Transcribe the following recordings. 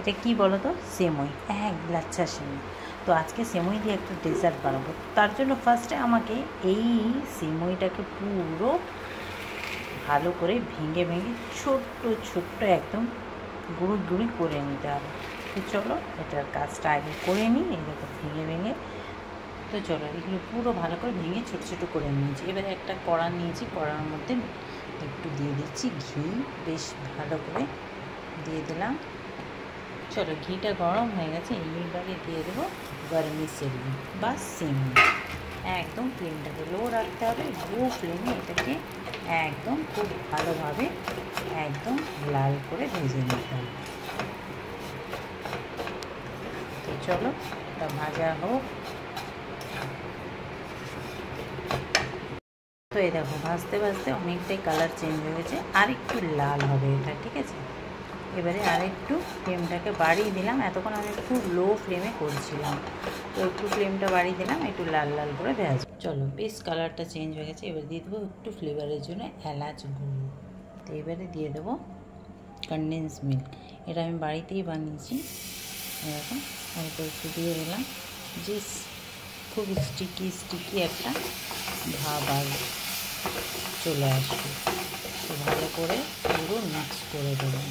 এটা কি বলো তো, সেমই, লাচ্ছা সেমই। তো আজকে সেমই দিয়ে একটা ডেজার্ট বানাবো। তার জন্য ফার্স্টে আমাকে এই সেমইটাকে পুরো ভালো করে ভেঙে ভেঙে ছোট্ট ছোট্ট একদম গুঁড়ি গুঁড়ি করে নিতে হবে। তো চলো এটার কাজটা আগে করে নিই। এই দেখো ভেঙে ভেঙে, তো চলো এগুলো পুরো ভালো করে ভেঙে ছোটো ছোটো করে নিয়েছি। এবারে একটা কড়া নিয়েছি, কড়ার মধ্যে একটু দিয়ে দিচ্ছি ঘি, বেশ ভালো করে দিয়ে দিলাম। চলো ঘিটা গরম হয়ে গেছে, এইবারে দিয়ে দেবো ভার্মিসেলি বা সেমই। একদম ফ্লেমটাকে লো রাখতে হবে, লো ফ্লেমে এটাকে একদম খুব ভালোভাবে একদম লাল করে ভেজে নিতে হবে। তো চলো এটা ভাজা হোক। তো এই দেখো ভাজতে ভাজতে অনেকটাই কালার চেঞ্জ হয়ে গেছে, আর একটু লাল হবে এটা, ঠিক আছে। এবারে আরেকটু ফ্লেমটাকে বাড়িয়ে দিলাম, এতক্ষণ আমি খুব লো ফ্লেমে করছিলাম, তো একটু ফ্লেমটা বাড়িয়ে দিলাম, একটু লাল লাল করে ভেজ। চলো বেশ কালারটা চেঞ্জ হয়ে গেছে। এবার দিয়ে দেবো একটু ফ্লেভারের জন্য এলাচ গুঁড়ো। তো এবারে দিয়ে দেবো কনডেন্স মিল্ক, এটা আমি বাড়িতেই বানিয়েছি। এরকম অল্প একটু দিয়ে দিলাম, যে খুব স্টিকি স্টিকি একটা ভাব আসবে, চলে আসবে। তো ভালো করে পুরো মিক্স করে দেবো।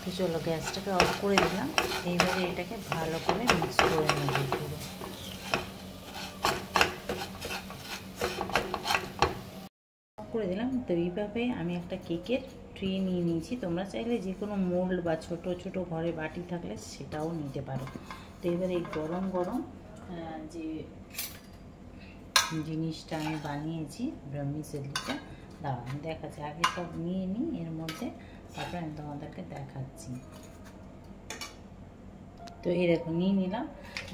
তো চলো গ্যাসটাকে অফ করে দিলাম। এইবারে এটাকে ভালো করে মিক্স করে নেব পুরো। অফ করে দিলাম। তো এইভাবে আমি একটা কেকের ট্রে নিয়ে নিয়েছি। তোমরা চাইলে যে কোনো মোল্ড বা ছোট ছোট ঘরে বাটি থাকলে সেটাও নিতে পারো। তো এবারে এই গরম গরম যে জিনিসটা আমি বানিয়েছি ভার্মিসেলিটা, দাঁড়ান দেখাচ্ছি, আগে সব নিয়ে নিই এর মধ্যে, তারপরে আমি তোমাদেরকে দেখাচ্ছি। তো এই দেখো নিয়ে নিলাম,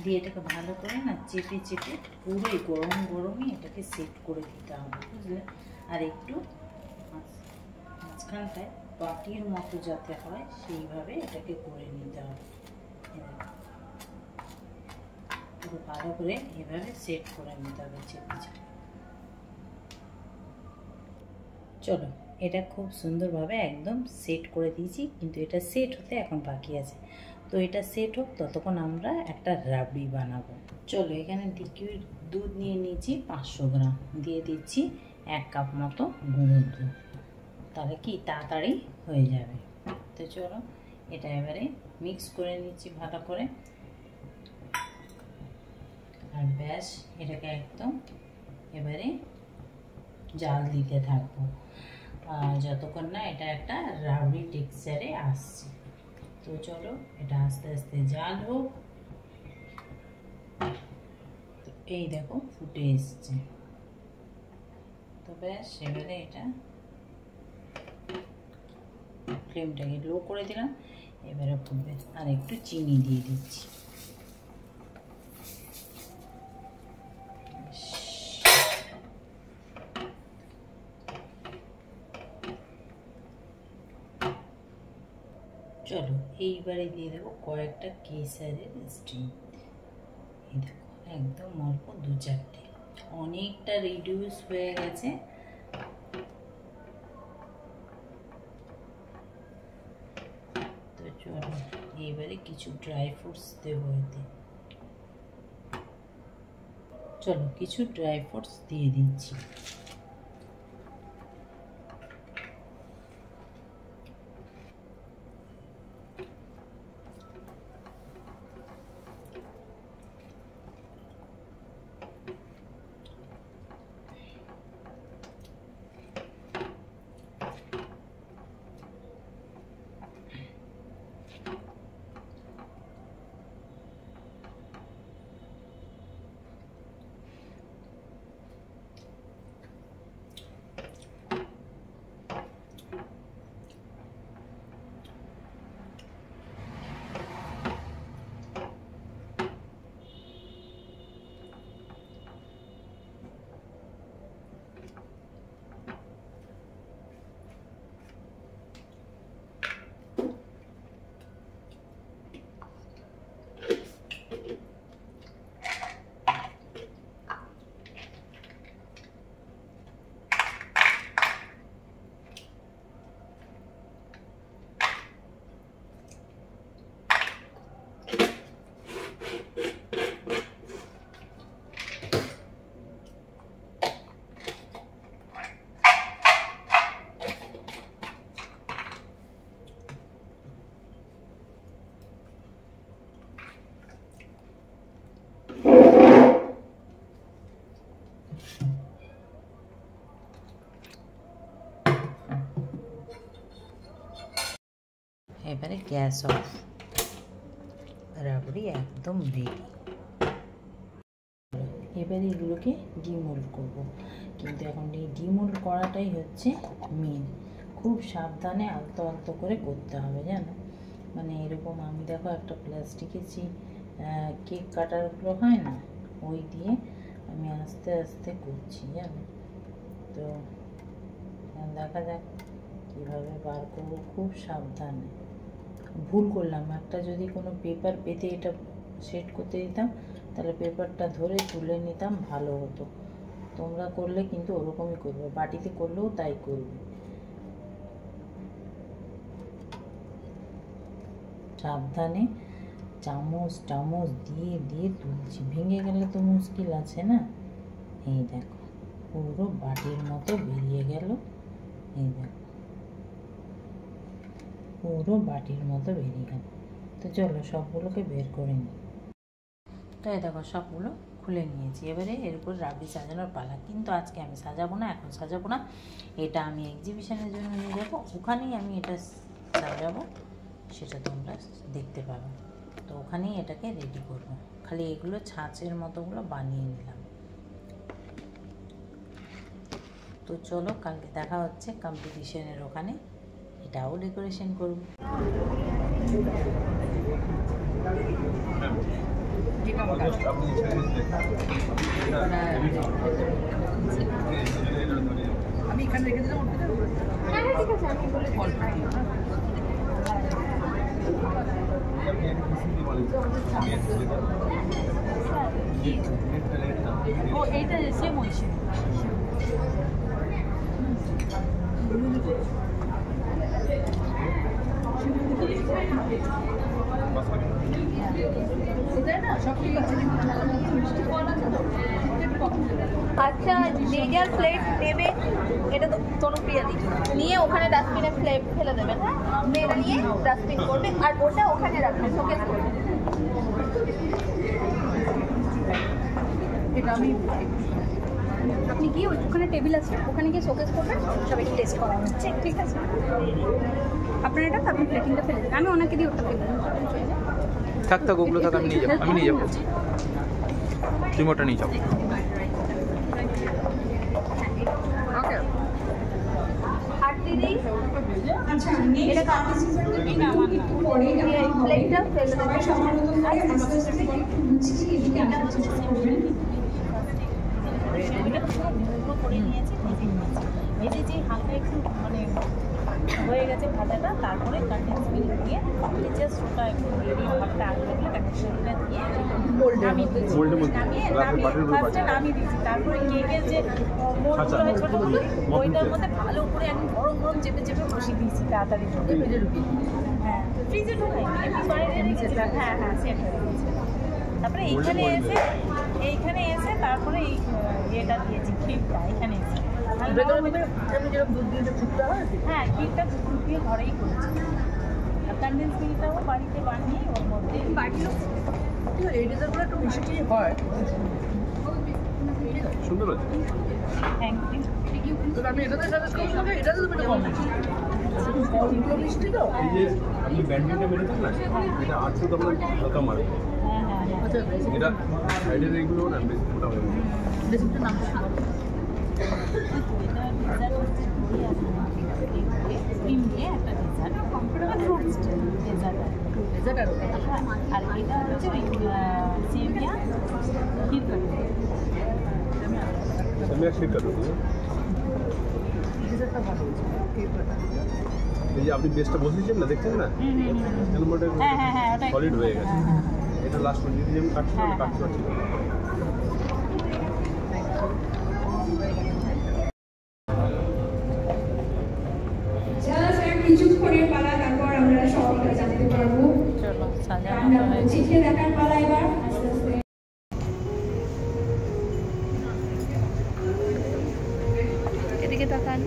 দিয়ে এটাকে ভালো করে না চেপে চেপে পুরোই গরম গরমই এটাকে সেট করে দিতে হবে, বুঝলে। আর একটু মাঝখানটায় বাটির মতো যাতে হয় সেইভাবে এটাকে করে নিতে হবে। পুরো ভালো করে এভাবে সেট করে নিতে হবে চেপে চেপে। চলো এটা খুব সুন্দরভাবে একদম সেট করে দিয়েছি, কিন্তু এটা সেট হতে এখন বাকি আছে। তো এটা সেট হোক, ততক্ষণ আমরা একটা রাবড়ি বানাবো। চলো এখানে লিকুইড দুধ নিয়ে নিয়েছি 500 গ্রাম, দিয়ে দিচ্ছি 1 কাপ মতো গুঁড়ো দুধ, তাহলে কি তাড়াতাড়ি হয়ে যাবে। তো চলো এটা এবারে মিক্স করে নিচ্ছি ভালো করে। আর ব্যাস এটাকে একদম এবারে জাল দিতে থাকবো যতক্ষণ না এটা একটা রাবড়ি টেক্সচারে আসছে। তো চলো এটা আস্তে আস্তে জাল হোক। তো এই দেখো ফুটে এসছে। তো ব্যাস এবারে এটা ফ্লেমটাকে লো করে দিলাম, এবারে ফুটবে। আর একটু চিনি দিয়ে দিচ্ছি। চলো এইবারে দিয়ে দেবো কয়েকটা কেসারের স্টিম। এই দেখো একদম অল্প 2-4টে, অনেকটা রিডিউস হয়ে গেছে। তো চলো এইবারে কিছু ড্রাই ফ্রুটস দেবো এতে। চলো কিছু ড্রাই ফ্রুটস দিয়ে দিচ্ছি। এবারে গ্যাস অফ, রাবড়ি একদম রেডি। এবারে এগুলোকে ডিমোল্ড করব, কিন্তু এখন এই ডিমোল্ড করাটাই হচ্ছে মেন। খুব সাবধানে আলতো আলতো করে করতে হবে জানো। মানে এরকম আমি দেখো একটা প্লাস্টিকের যে কেক কাটারগুলো হয় না, ওই দিয়ে আমি আস্তে আস্তে করছি জানো। তো দেখা যাক কীভাবে বার করবো, খুব সাবধানে। ভুল করলাম, একটা যদি কোনো পেপার পেতে এটা সেট করতে দিতাম তাহলে পেপারটা ধরে তুলে নিতাম, ভালো হতো। তোমরা করলে কিন্তু ওরকমই করবে, বাটিতে করলেও তাই করবে। সাবধানে চামচ দিয়ে দিয়ে তুলছি, ভেঙে গেলে তো মুশকিল আছে না। এই দেখো পুরো বাটির মতো বেরিয়ে গেল, এই দেখো পুরো বাটির মতো বেরিয়ে গেল। তো চলো সবগুলোকে বের করে নিই। তো এই দেখো সবগুলো খুলে নিয়েছি। এবারে এর উপর রাবড়ি সাজানোর পালা, কিন্তু আজকে আমি সাজাবো না, এখন সাজাবো না। এটা আমি এক্সিবিশনের জন্য নিয়ে যাবো, ওখানেই আমি এটা সাজাবো, সেটা তোমরা দেখতে পাবে। তো ওখানেই এটাকে রেডি করব, খালি এগুলো ছাঁচের মতোগুলো বানিয়ে নিলাম। তো চলো কালকে দেখা হচ্ছে কম্পিটিশনের ওখানে, এটাও ডেকোরেশন করব। আমি এখানে রেখে দিলাম। হ্যাঁ ঠিক আছে, আমি বলে ও এইটা সেম হয়েছে। আচ্ছা ডিজার প্লেট নেবে, এটা তো তনুপ্রিয়া দি নিয়ে ওখানে ডাস্টবিনে ফেলে দেবেন। হ্যাঁ মেয়েরা নিয়ে ডাস্টবিন করবে, আর ওটা ওখানে রাখবে, শোকেস করবে। আপনি গিয়ে ওখানে টেবিল আছে, ওখানে গিয়ে শোকেস করবেন, সবাই টেস্ট করা হচ্ছে। ঠিক আছে, আপনার এটা আপনি প্লেটিংটা ফেলে দেবেন, আমি ওনাকে দিয়ে ওটা ফেলে দেবো। থাক ওগুলো থাক, আমি নিয়ে যাবো, তুমি ওটা নিয়ে যাবো। আর দিদি এটা প্লেটটা ফেলে দেবেন। করে নিয়েছি, ভেজে যে হালকা একটু মানে হয়ে গেছে ভাজাটা, তারপরে কন্ডেন্স মিল্ক দিয়ে জাস্ট ওটা একটু ভাতটা আগে কন্ডেন্সটা দিয়ে নামিয়ে দিয়েছি। তারপরে কেকের যে মোড়গুলো হয় ছোটো ছোটো, ওইটার মধ্যে ভালো করে একদম গরম গরম চেপে চেপে বসিয়ে দিয়েছি তাড়াতাড়ি। হ্যাঁ ফ্রিজে ঢোকাই, এমনি বাইরে রেখেছিলাম। হ্যাঁ সেট হয়ে গেছে। তারপরে এইখানে এসে তারপরে এই ইয়েটা দিয়েছি, ক্ষীরটা এখানে এসে। হ্যাঁ ক্ষীরটা দুধ দিয়ে ঘরেই করেছি, আর কন্ডেন্স মিল্কটাও বাড়িতে বানিয়ে ওর মধ্যে এই ডেজার্টগুলো একটু মিষ্টি হয়। সুন্দর আছে, থ্যাংক ইউ। আমি এটাতে সাজেস্ট করব, এটাতে তুমি এটা কম মিষ্টি দাও। এই যে আপনি ব্যান্ডিংটা মেরেছেন না, এটা 800 তখন হালকা মারে। আচ্ছা এটা সাইডের এইগুলো না বেশি মোটা হয়ে যায়। রেসিপিটা নাম ক্রিম দিয়ে একটা ডেজার্ট, ফ্রুটস ডেজার্ট। আর এটা হচ্ছে ওই সেমিয়া ক্ষীর কাটি। সেমিয়া ক্ষীর কাটি এই যে আপনি বেসটা বসিয়েছেন না, দেখছেন না সলিড হয়ে গেছে। এটা লাস্ট পর্যন্ত যদি আমি কাটতে পারছি না। কিছুক্ষণের পালা, তারপর আমরা সবটা জানতে পারবো। চলো সাজানো আমরা চিঠে দেখার পালা এবার আস্তে আস্তে। এদিকে তাকান।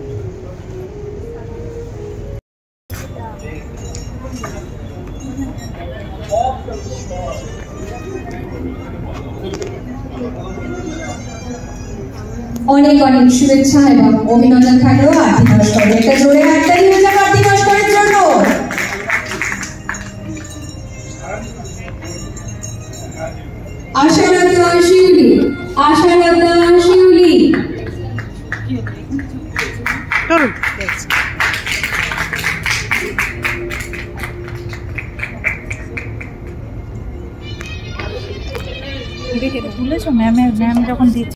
অনেক অনেক শুভেচ্ছা এবং অভিনন্দন থাকলেও আর্থিক নস্কর একটা জোরে হাততালি হয়ে যাবে আর্থিক নস্করের জন্য। আশালতা শিউলি, আশালতা শিউলি। তুলেছো ম্যাম যখন দিচ্ছে